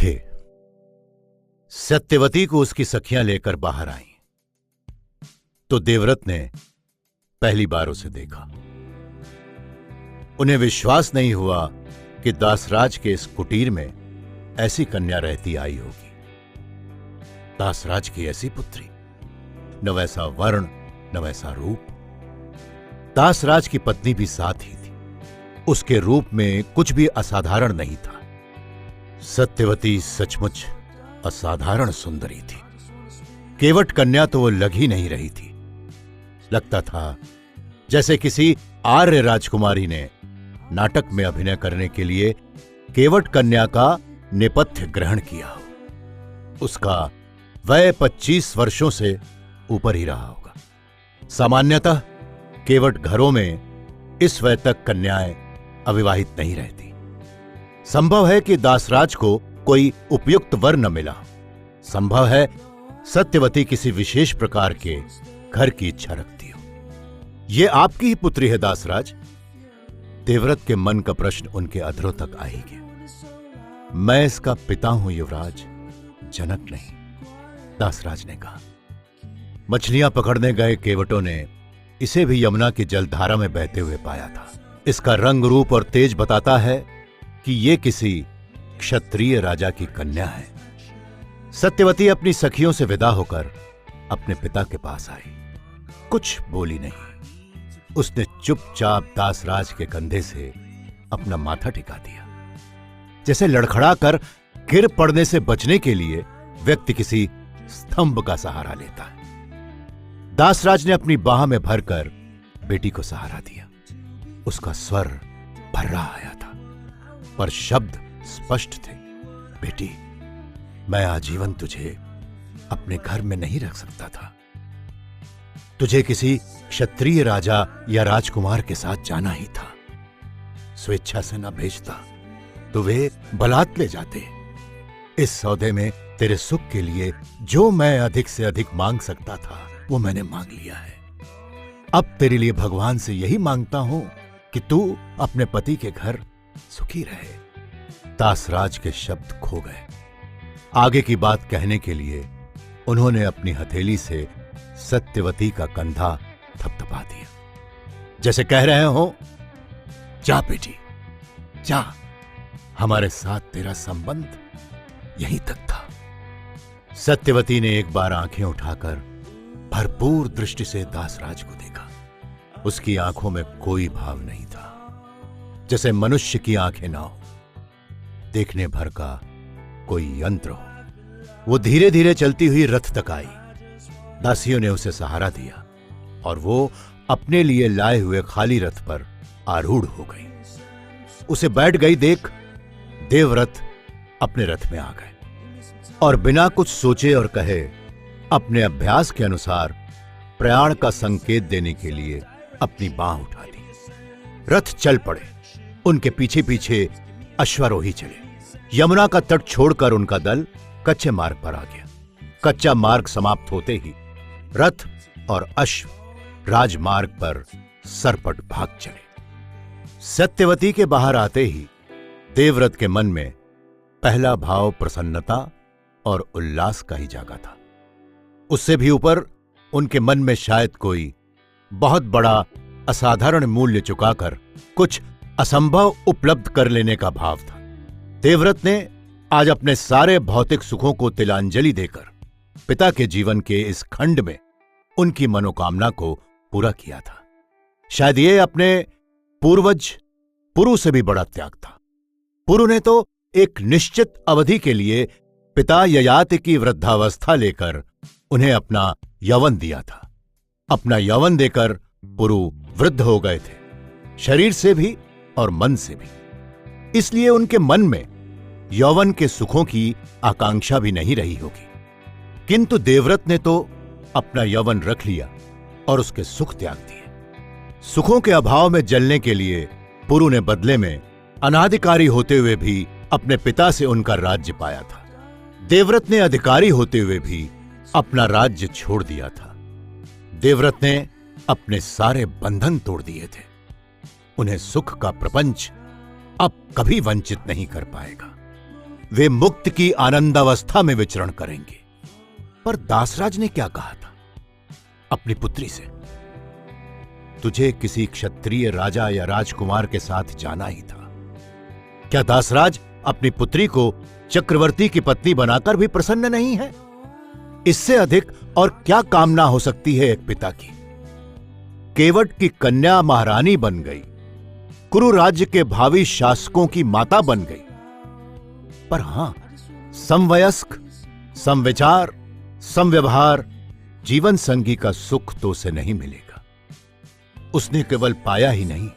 सुबह सत्यवती को उसकी सखियां लेकर बाहर आईं, तो देवव्रत ने पहली बार उसे देखा। उन्हें विश्वास नहीं हुआ कि दासराज के इस कुटीर में ऐसी कन्या रहती आई होगी। दासराज की ऐसी पुत्री, न वैसा वर्ण न वैसा रूप। दासराज की पत्नी भी साथ ही थी। उसके रूप में कुछ भी असाधारण नहीं था। सत्यवती सचमुच असाधारण सुंदरी थी। केवट कन्या तो वो लग ही नहीं रही थी। लगता था जैसे किसी आर्य राजकुमारी ने नाटक में अभिनय करने के लिए केवट कन्या का नेपथ्य ग्रहण किया हो। उसका वय 25 वर्षों से ऊपर ही रहा होगा। सामान्यतः केवट घरों में इस वय तक कन्याएं अविवाहित नहीं रहती। संभव है कि दासराज को कोई उपयुक्त वर न मिला। संभव है सत्यवती किसी विशेष प्रकार के घर की इच्छा रखती हो। यह आपकी ही पुत्री है दासराज? देवव्रत के मन का प्रश्न उनके अधरों तक आ ही गया। मैं इसका पिता हूं युवराज, जनक नहीं, दासराज ने कहा। मछलियां पकड़ने गए केवटों ने इसे भी यमुना की जलधारा में बहते हुए पाया था। इसका रंग रूप और तेज बताता है कि यह किसी क्षत्रिय राजा की कन्या है। सत्यवती अपनी सखियों से विदा होकर अपने पिता के पास आई। कुछ बोली नहीं। उसने चुपचाप दासराज के कंधे से अपना माथा टिका दिया, जैसे लड़खड़ा कर गिर पड़ने से बचने के लिए व्यक्ति किसी स्तंभ का सहारा लेता है। दासराज ने अपनी बाह में भरकर बेटी को सहारा दिया। उसका स्वर भर्रा आया था, पर शब्द स्पष्ट थे। बेटी, मैं आजीवन तुझे अपने घर में नहीं रख सकता था। तुझे किसी क्षत्रिय राजा या राजकुमार के साथ जाना ही था। स्वेच्छा से न भेजता तो वे बलात् ले जाते। इस सौदे में तेरे सुख के लिए जो मैं अधिक से अधिक मांग सकता था वो मैंने मांग लिया है। अब तेरे लिए भगवान से यही मांगता हूं कि तू अपने पति के घर सुखी रहे। दासराज के शब्द खो गए। आगे की बात कहने के लिए उन्होंने अपनी हथेली से सत्यवती का कंधा थपथपा दिया, जैसे कह रहे हो, जा बेटी जा, हमारे साथ तेरा संबंध यहीं तक था। सत्यवती ने एक बार आंखें उठाकर भरपूर दृष्टि से दासराज को देखा। उसकी आंखों में कोई भाव नहीं था, जैसे मनुष्य की आंखें ना हो, देखने भर का कोई यंत्र हो। वो धीरे धीरे चलती हुई रथ तक आई। दासियों ने उसे सहारा दिया और वो अपने लिए लाए हुए खाली रथ पर आरूढ़ हो गई। उसे बैठ गई देख देवव्रत अपने रथ में आ गए और बिना कुछ सोचे और कहे अपने अभ्यास के अनुसार प्रयाण का संकेत देने के लिए अपनी बांह उठा दी। रथ चल पड़े। उनके पीछे पीछे अश्वारोही चले। यमुना का तट छोड़कर उनका दल कच्चे मार्ग पर आ गया। कच्चा मार्ग समाप्त होते ही रथ और अश्व राजमार्ग पर सरपट भाग चले। सत्यवती के बाहर आते ही देवव्रत के मन में पहला भाव प्रसन्नता और उल्लास का ही जागा था। उससे भी ऊपर उनके मन में शायद कोई बहुत बड़ा असाधारण मूल्य चुकाकर कुछ असंभव उपलब्ध कर लेने का भाव था। देवव्रत ने आज अपने सारे भौतिक सुखों को तिलांजलि देकर पिता के जीवन के इस खंड में उनकी मनोकामना को पूरा किया था। शायद ये अपने पूर्वज पुरु से भी बड़ा त्याग था। पुरु ने तो एक निश्चित अवधि के लिए पिता ययाति की वृद्धावस्था लेकर उन्हें अपना यौवन दिया था। अपना यौवन देकर पुरु वृद्ध हो गए थे, शरीर से भी और मन से भी। इसलिए उनके मन में यौवन के सुखों की आकांक्षा भी नहीं रही होगी। किंतु देवव्रत ने तो अपना यौवन रख लिया और उसके सुख त्याग दिए। सुखों के अभाव में जलने के लिए पुरु ने बदले में अनाधिकारी होते हुए भी अपने पिता से उनका राज्य पाया था। देवव्रत ने अधिकारी होते हुए भी अपना राज्य छोड़ दिया था। देवव्रत ने अपने सारे बंधन तोड़ दिए थे। उन्हें सुख का प्रपंच अब कभी वंचित नहीं कर पाएगा। वे मुक्त की आनंदावस्था में विचरण करेंगे। पर दासराज ने क्या कहा था अपनी पुत्री से? तुझे किसी क्षत्रिय राजा या राजकुमार के साथ जाना ही था। क्या दासराज अपनी पुत्री को चक्रवर्ती की पत्नी बनाकर भी प्रसन्न नहीं है? इससे अधिक और क्या कामना हो सकती है एक पिता की? केवट की कन्या महारानी बन गई, कुरु राज्य के भावी शासकों की माता बन गई। पर हां, समवयस्क, समविचार, समव्यवहार जीवन संगी का सुख तो उसे नहीं मिलेगा। उसने केवल पाया ही नहीं,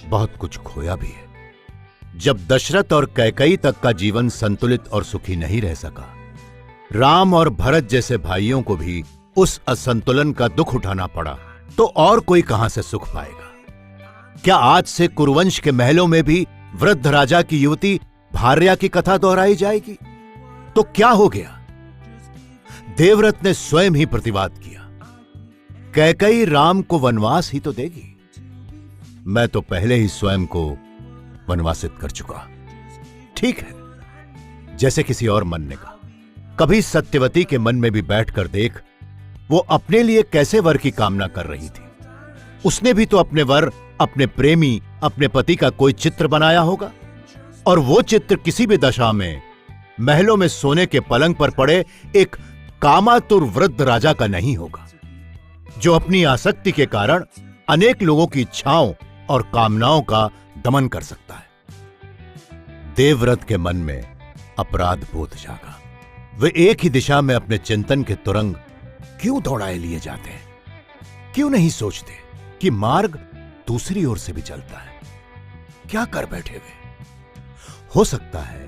बहुत कुछ खोया भी है। जब दशरथ और कैकेयी तक का जीवन संतुलित और सुखी नहीं रह सका, राम और भरत जैसे भाइयों को भी उस असंतुलन का दुख उठाना पड़ा, तो और कोई कहां से सुख पाएगा? क्या आज से कुरुवंश के महलों में भी वृद्ध राजा की युवती भार्या की कथा दोहराई जाएगी? तो क्या हो गया? देवव्रत ने स्वयं ही प्रतिवाद किया, कैकेयी राम को वनवास ही तो देगी। मैं तो पहले ही स्वयं को वनवासित कर चुका। ठीक है, जैसे किसी और मन ने कहा। कभी सत्यवती के मन में भी बैठकर देख, वो अपने लिए कैसे वर की कामना कर रही थी। उसने भी तो अपने वर, अपने प्रेमी, अपने पति का कोई चित्र बनाया होगा, और वो चित्र किसी भी दशा में महलों में सोने के पलंग पर पड़े एक कामातुर वृद्ध राजा का नहीं होगा, जो अपनी आसक्ति के कारण अनेक लोगों की इच्छाओं और कामनाओं का दमन कर सकता है। देवव्रत के मन में अपराध बोध जागा। वे एक ही दिशा में अपने चिंतन के तुरंग क्यों दौड़ाए लिए जाते हैं? क्यों नहीं सोचते कि मार्ग दूसरी ओर से भी चलता है? क्या कर बैठे वे? हो सकता है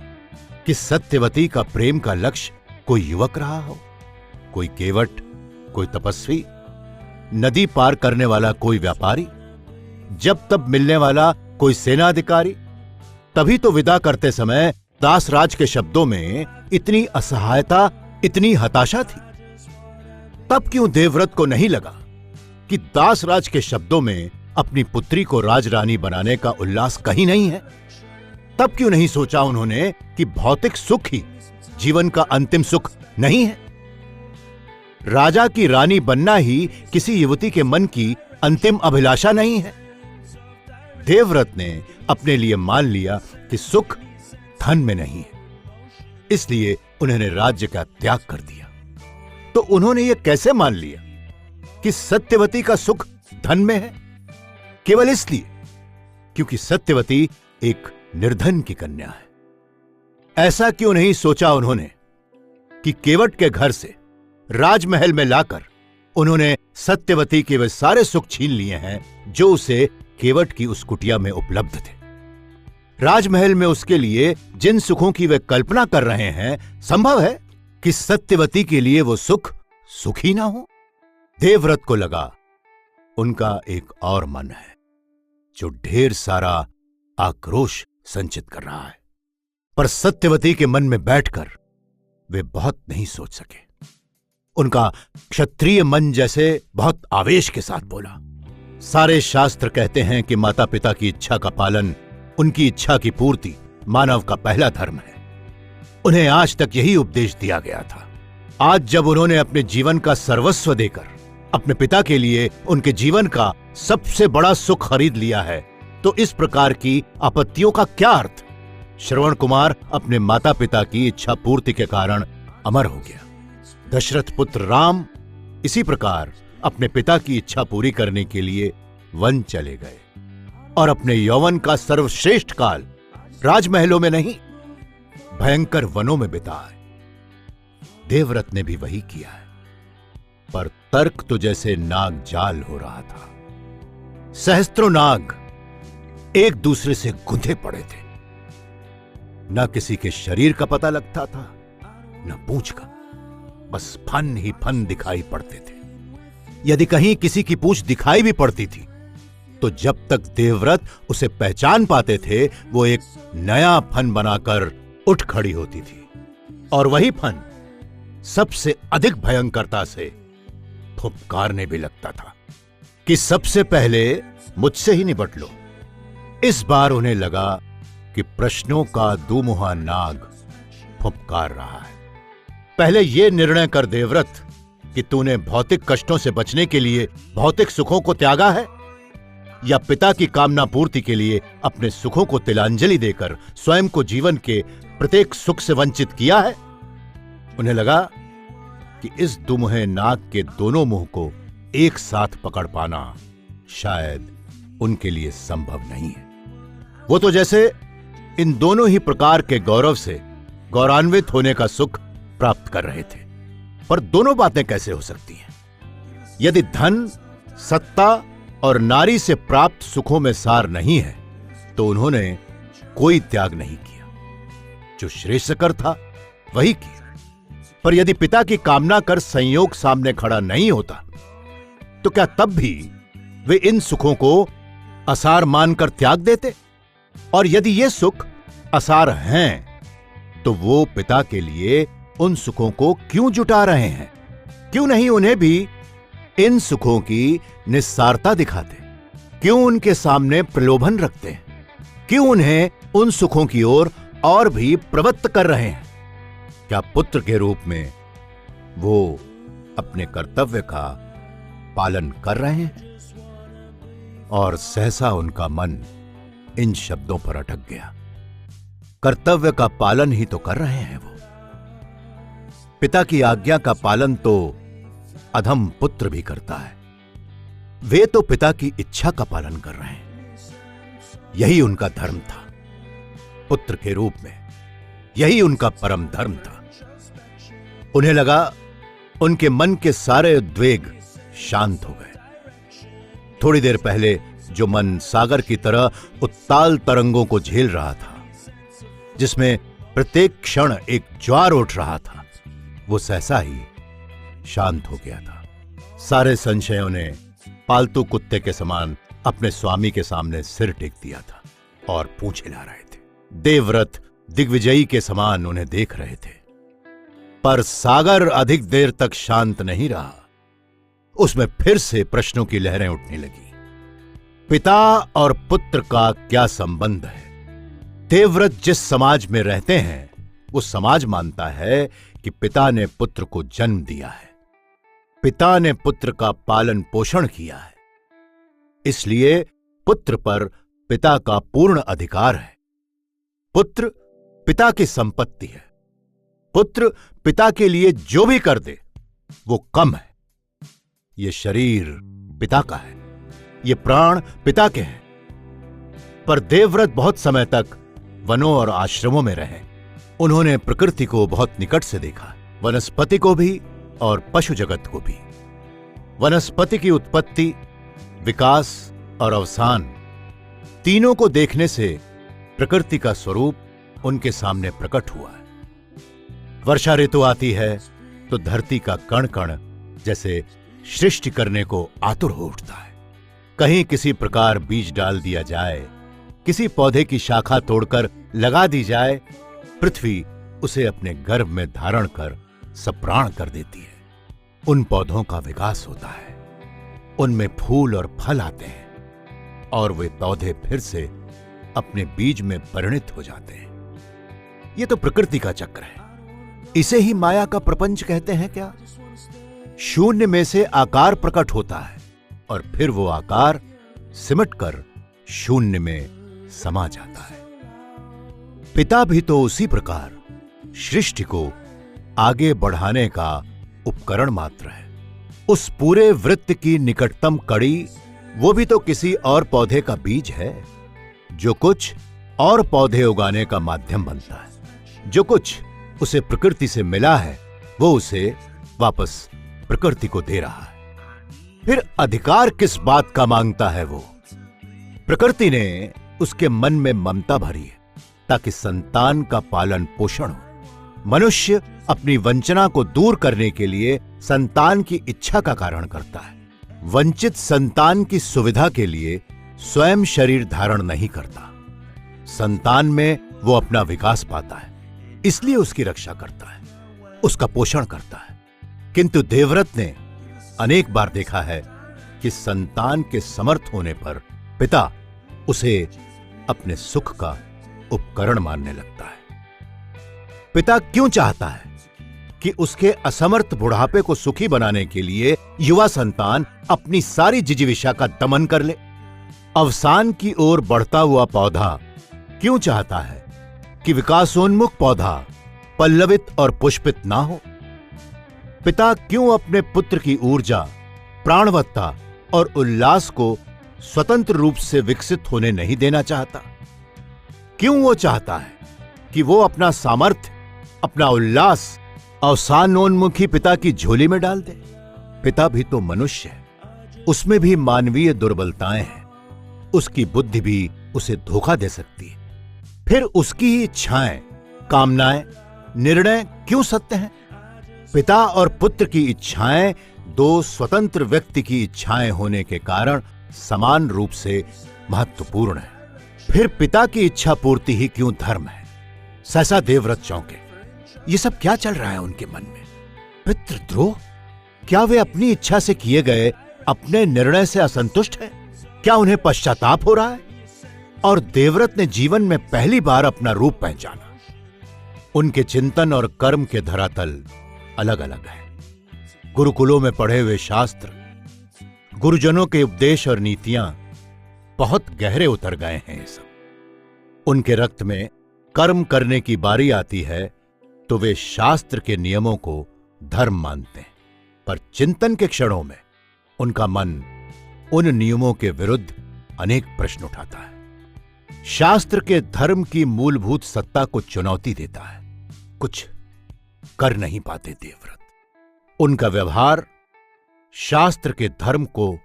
कि सत्यवती का प्रेम का लक्ष्य कोई युवक रहा हो, कोई केवट, कोई तपस्वी, नदी पार करने वाला कोई व्यापारी, जब तब मिलने वाला कोई सेनाधिकारी। तभी तो विदा करते समय दासराज के शब्दों में इतनी असहायता, इतनी हताशा थी। तब क्यों देवव्रत को नहीं लगा कि दासराज के शब्दों में अपनी पुत्री को राजरानी बनाने का उल्लास कहीं नहीं है? तब क्यों नहीं सोचा उन्होंने कि भौतिक सुख ही जीवन का अंतिम सुख नहीं है? राजा की रानी बनना ही किसी युवती के मन की अंतिम अभिलाषा नहीं है। देवव्रत ने अपने लिए मान लिया कि सुख धन में नहीं है, इसलिए उन्होंने राज्य का त्याग कर दिया। तो उन्होंने यह कैसे मान लिया कि सत्यवती का सुख धन में है? केवल इसलिए क्योंकि सत्यवती एक निर्धन की कन्या है। ऐसा क्यों नहीं सोचा उन्होंने कि केवट के घर से राजमहल में लाकर उन्होंने सत्यवती के वे सारे सुख छीन लिए हैं जो उसे केवट की उस कुटिया में उपलब्ध थे। राजमहल में उसके लिए जिन सुखों की वे कल्पना कर रहे हैं, संभव है कि सत्यवती के लिए वो सुख सुखी ना हो। देवव्रत को लगा उनका एक और मन है जो ढेर सारा आक्रोश संचित कर रहा है, पर सत्यवती के मन में बैठकर वे बहुत नहीं सोच सके। उनका क्षत्रिय मन जैसे बहुत आवेश के साथ बोला, सारे शास्त्र कहते हैं कि माता पिता की इच्छा का पालन, उनकी इच्छा की पूर्ति मानव का पहला धर्म है। उन्हें आज तक यही उपदेश दिया गया था। आज जब उन्होंने अपने जीवन का सर्वस्व देकर अपने पिता के लिए उनके जीवन का सबसे बड़ा सुख खरीद लिया है, तो इस प्रकार की आपत्तियों का क्या अर्थ? श्रवण कुमार अपने माता पिता की इच्छा पूर्ति के कारण अमर हो गया। दशरथ पुत्र राम इसी प्रकार अपने पिता की इच्छा पूरी करने के लिए वन चले गए और अपने यौवन का सर्वश्रेष्ठ काल राजमहलों में नहीं, भयंकर वनों में बिताए। देवव्रत ने भी वही किया है, पर तर्क तो जैसे नाग जाल हो रहा था। सहस्त्रों नाग एक दूसरे से गुंथे पड़े थे। न किसी के शरीर का पता लगता था, न पूंछ का, बस फन ही फन दिखाई पड़ते थे। यदि कहीं किसी की पूंछ दिखाई भी पड़ती थी, तो जब तक देवव्रत उसे पहचान पाते थे, वो एक नया फन बनाकर उठ खड़ी होती थी, और वही फन सबसे अधिक भयंकरता से फुफकारने भी लगता था कि सबसे पहले मुझसे ही निपट लो। इस बार उन्हें लगा कि प्रश्नों का दुमुहा नाग फुफकार रहा है। पहले यह निर्णय कर देवव्रत कि तूने भौतिक कष्टों से बचने के लिए भौतिक सुखों को त्यागा है, या पिता की कामना पूर्ति के लिए अपने सुखों को तिलांजलि देकर स्वयं को जीवन के प्रत्येक सुख से वंचित किया है। उन्हें लगा कि इस दुमुहे नाग के दोनों मुंह को एक साथ पकड़ पाना शायद उनके लिए संभव नहीं है। वो तो जैसे इन दोनों ही प्रकार के गौरव से गौरवान्वित होने का सुख प्राप्त कर रहे थे, पर दोनों बातें कैसे हो सकती हैं? यदि धन, सत्ता और नारी से प्राप्त सुखों में सार नहीं है तो उन्होंने कोई त्याग नहीं किया। जो श्रेष्ठकर था वही किया। पर यदि पिता की कामना कर संयोग सामने खड़ा नहीं होता तो क्या तब भी वे इन सुखों को असार मानकर त्याग देते? और यदि ये सुख असार हैं तो वो पिता के लिए उन सुखों को क्यों जुटा रहे हैं? क्यों नहीं उन्हें भी इन सुखों की निस्सारता दिखाते? क्यों उनके सामने प्रलोभन रखते हैं? क्यों उन्हें उन सुखों की ओर और भी प्रवृत्त कर रहे हैं? क्या पुत्र के रूप में वो अपने कर्तव्य का पालन कर रहे हैं? और सहसा उनका मन इन शब्दों पर अटक गया। कर्तव्य का पालन ही तो कर रहे हैं वो। पिता की आज्ञा का पालन तो अधम पुत्र भी करता है। वे तो पिता की इच्छा का पालन कर रहे हैं। यही उनका धर्म था। पुत्र के रूप में यही उनका परम धर्म था। उन्हें लगा उनके मन के सारे उद्वेग शांत हो गए। थोड़ी देर पहले जो मन सागर की तरह उत्ताल तरंगों को झेल रहा था, जिसमें प्रत्येक क्षण एक ज्वार उठ रहा था, वो सहसा ही शांत हो गया था। सारे संशयों ने पालतू कुत्ते के समान अपने स्वामी के सामने सिर टेक दिया था और पूंछ हिला रहे थे। देवव्रत दिग्विजयी के समान उन्हें देख रहे थे। पर सागर अधिक देर तक शांत नहीं रहा। उसमें फिर से प्रश्नों की लहरें उठने लगी। पिता और पुत्र का क्या संबंध है? देवव्रत जिस समाज में रहते हैं वो समाज मानता है कि पिता ने पुत्र को जन्म दिया है, पिता ने पुत्र का पालन पोषण किया है, इसलिए पुत्र पर पिता का पूर्ण अधिकार है। पुत्र पिता की संपत्ति है। पुत्र पिता के लिए जो भी कर दे वो कम है। ये शरीर पिता का है, ये प्राण पिता के हैं। पर देवव्रत बहुत समय तक वनों और आश्रमों में रहे। उन्होंने प्रकृति को बहुत निकट से देखा, वनस्पति को भी और पशु जगत को भी। वनस्पति की उत्पत्ति, विकास और अवसान, तीनों को देखने से प्रकृति का स्वरूप उनके सामने प्रकट हुआ है। वर्षा ऋतु आती है तो धरती का कण कण जैसे सृष्टि करने को आतुर हो उठता है। कहीं किसी प्रकार बीज डाल दिया जाए, किसी पौधे की शाखा तोड़कर लगा दी जाए, पृथ्वी उसे अपने गर्भ में धारण कर सप्राण कर देती है। उन पौधों का विकास होता है, उनमें फूल और फल आते हैं और वे पौधे फिर से अपने बीज में परिणित हो जाते हैं। ये तो प्रकृति का चक्र है। इसे ही माया का प्रपंच कहते हैं क्या? शून्य में से आकार प्रकट होता है और फिर वो आकार सिमटकर शून्य में समा जाता है। पिता भी तो उसी प्रकार सृष्टि को आगे बढ़ाने का उपकरण मात्र है। उस पूरे वृत्त की निकटतम कड़ी वो भी तो किसी और पौधे का बीज है, जो कुछ और पौधे उगाने का माध्यम बनता है। जो कुछ उसे प्रकृति से मिला है वो उसे वापस प्रकृति को दे रहा है। फिर अधिकार किस बात का मांगता है वो? प्रकृति ने उसके मन में ममता भरी है ताकि संतान का पालन पोषण हो। मनुष्य अपनी वंचना को दूर करने के लिए संतान की इच्छा का कारण करता है। वंचित संतान की सुविधा के लिए स्वयं शरीर धारण नहीं करता। संतान में वो अपना विकास पाता है, इसलिए उसकी रक्षा करता है, उसका पोषण करता है। किंतु देवव्रत ने अनेक बार देखा है कि संतान के समर्थ होने पर पिता उसे अपने सुख का उपकरण मानने लगता है। पिता क्यों चाहता है कि उसके असमर्थ बुढ़ापे को सुखी बनाने के लिए युवा संतान अपनी सारी जिजीविषा का दमन कर ले? अवसान की ओर बढ़ता हुआ पौधा क्यों चाहता है कि विकासोन्मुख पौधा पल्लवित और पुष्पित ना हो? पिता क्यों अपने पुत्र की ऊर्जा, प्राणवत्ता और उल्लास को स्वतंत्र रूप से विकसित होने नहीं देना चाहता? क्यों वो चाहता है कि वो अपना सामर्थ्य, अपना उल्लास अवसानोन्मुखी पिता की झोली में डाल दे? पिता भी तो मनुष्य है, उसमें भी मानवीय दुर्बलताएं हैं, उसकी बुद्धि भी उसे धोखा दे सकती है। फिर उसकी ही इच्छाएं, कामनाएं, निर्णय क्यों सत्य हैं? पिता और पुत्र की इच्छाएं दो स्वतंत्र व्यक्ति की इच्छाएं होने के कारण समान रूप से महत्वपूर्ण है। फिर पिता की इच्छा पूर्ति ही क्यों धर्म है? सहसा देवव्रत चौंके। ये सब क्या चल रहा है उनके मन में? पितृद्रोह? क्या वे अपनी इच्छा से किए गए अपने निर्णय से असंतुष्ट हैं? क्या उन्हें पश्चाताप हो रहा है? और देवव्रत ने जीवन में पहली बार अपना रूप पहचाना। उनके चिंतन और कर्म के धरातल अलग अलग है। गुरुकुलों में पढ़े हुए शास्त्र, गुरुजनों के उपदेश और नीतियां बहुत गहरे उतर गए हैं। ये सब उनके रक्त में कर्म करने की बारी आती है तो वे शास्त्र के नियमों को धर्म मानते हैं, पर चिंतन के क्षणों में उनका मन उन नियमों के विरुद्ध अनेक प्रश्न उठाता है। शास्त्र के धर्म की मूलभूत सत्ता को चुनौती देता है। कुछ कर नहीं पाते देवव्रत। उनका व्यवहार शास्त्र के धर्म को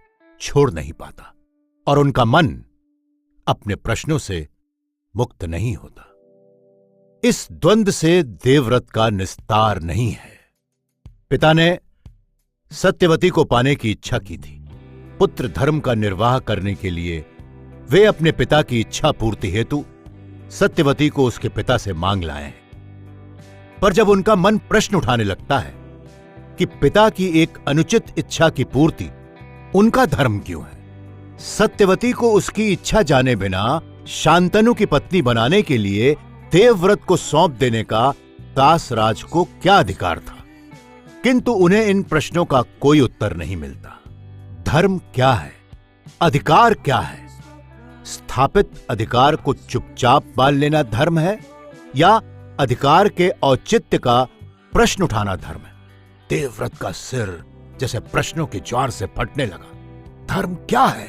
छोड़ नहीं पाता और उनका मन अपने प्रश्नों से मुक्त नहीं होता। इस द्वंद्व से देवव्रत का निस्तार नहीं है। पिता ने सत्यवती को पाने की इच्छा की थी। पुत्र धर्म का निर्वाह करने के लिए वे अपने पिता की इच्छा पूर्ति हेतु सत्यवती को उसके पिता से मांग लाए हैं। पर जब उनका मन प्रश्न उठाने लगता है कि पिता की एक अनुचित इच्छा की पूर्ति उनका धर्म क्यों है, सत्यवती को उसकी इच्छा जाने बिना शांतनु की पत्नी बनाने के लिए देवव्रत को सौंप देने का दासराज को क्या अधिकार था? किंतु उन्हें इन प्रश्नों का कोई उत्तर नहीं मिलता। धर्म क्या है? अधिकार क्या है? स्थापित अधिकार को चुपचाप पाल लेना धर्म है या अधिकार के औचित्य का प्रश्न उठाना धर्म है? देवव्रत का सिर जैसे प्रश्नों के ज्वार से फटने लगा। धर्म क्या है?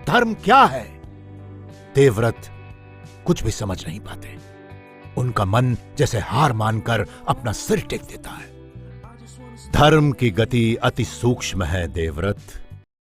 धर्म क्या है? देवव्रत कुछ भी समझ नहीं पाते। उनका मन जैसे हार मानकर अपना सिर टेक देता है। धर्म की गति अति सूक्ष्म है देवव्रत।